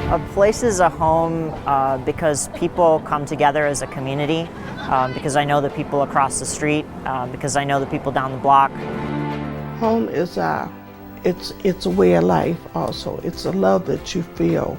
A place is a home because people come together as a community, because I know the people across the street, because I know the people down the block. Home is it's a way of life also. It's a love that you feel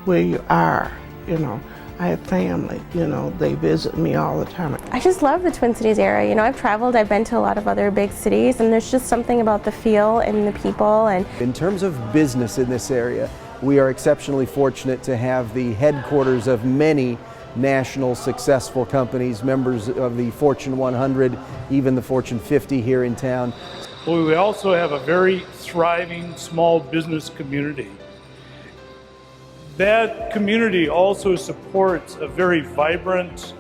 where you are, you know. I have family, you know, they visit me all the time. I just love the Twin Cities area. You know, I've traveled, I've been to a lot of other big cities, and there's just something about the feel and the people. And in terms of business in this area, we are exceptionally fortunate to have the headquarters of many national successful companies, members of the Fortune 100, even the Fortune 50 here in town. Well, we also have a very thriving small business community. That community also supports a very vibrant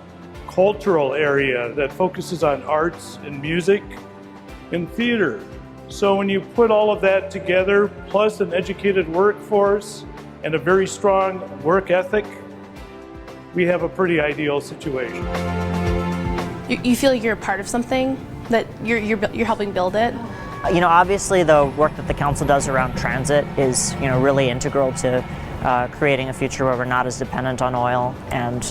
cultural area that focuses on arts and music and theater. So when you put all of that together, plus an educated workforce and a very strong work ethic, we have a pretty ideal situation. You feel like you're a part of something, that you're helping build it? You know, obviously the work that the council does around transit is, you know, really integral to creating a future where we're not as dependent on oil and,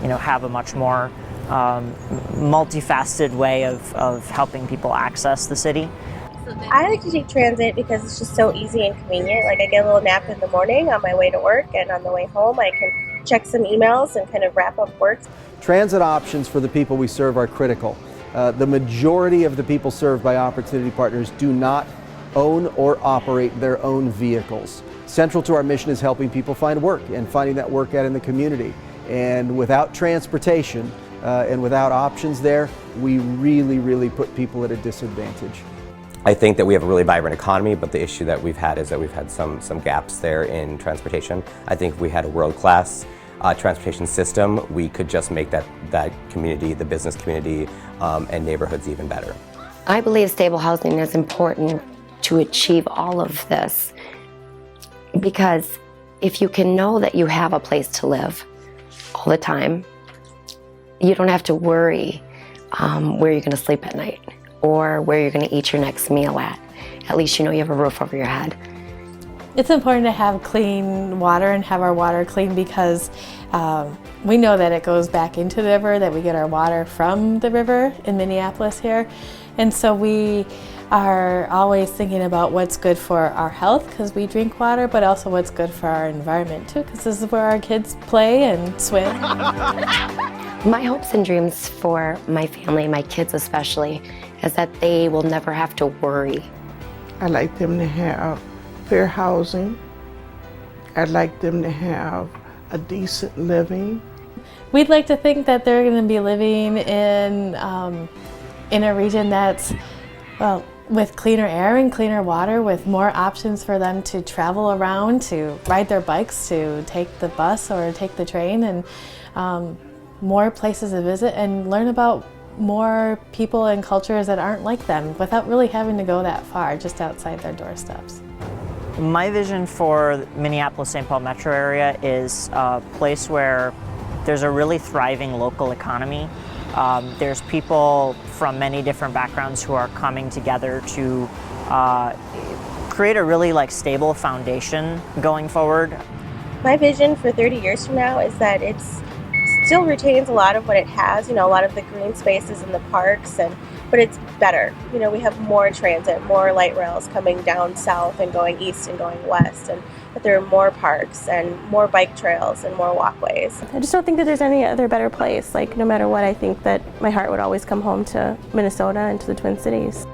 you know, have a much more multifaceted way of helping people access the city. I like to take transit because it's just so easy and convenient. Like I get a little nap in the morning on my way to work, and on the way home I can check some emails and kind of wrap up work. Transit options for the people we serve are critical. The majority of the people served by Opportunity Partners do not own or operate their own vehicles. Central to our mission is helping people find work and finding that work out in the community. And without transportation and without options there, we really put people at a disadvantage. I think that we have a really vibrant economy, but the issue that we've had is that we've had some gaps there in transportation. I think if we had a world-class transportation system, we could just make that community, the business community, and neighborhoods even better. I believe stable housing is important to achieve all of this, because if you can know that you have a place to live all the time, you don't have to worry where you're going to sleep at night or where you're going to eat your next meal at. At least you know you have a roof over your head. It's important to have clean water and have our water clean because we know that it goes back into the river, that we get our water from the river in Minneapolis here. And so we are always thinking about what's good for our health because we drink water, but also what's good for our environment too, because this is where our kids play and swim. My hopes and dreams for my family, my kids especially, is that they will never have to worry. I'd like them to have fair housing. I'd like them to have a decent living. We'd like to think that they're going to be living in a region that's, well, with cleaner air and cleaner water, with more options for them to travel around, to ride their bikes, to take the bus or take the train, and more places to visit and learn about more people and cultures that aren't like them without really having to go that far, just outside their doorsteps. My vision for Minneapolis-St. Paul metro area is a place where there's a really thriving local economy. There's people from many different backgrounds who are coming together to create a really stable foundation going forward. My vision for 30 years from now is that it still retains a lot of what it has, you know, a lot of the green spaces and the parks, but it's better. You know, we have more transit, more light rails coming down south and going east and going west, and that there are more parks and more bike trails and more walkways. I just don't think that there's any other better place. Like, no matter what, I think that my heart would always come home to Minnesota and to the Twin Cities.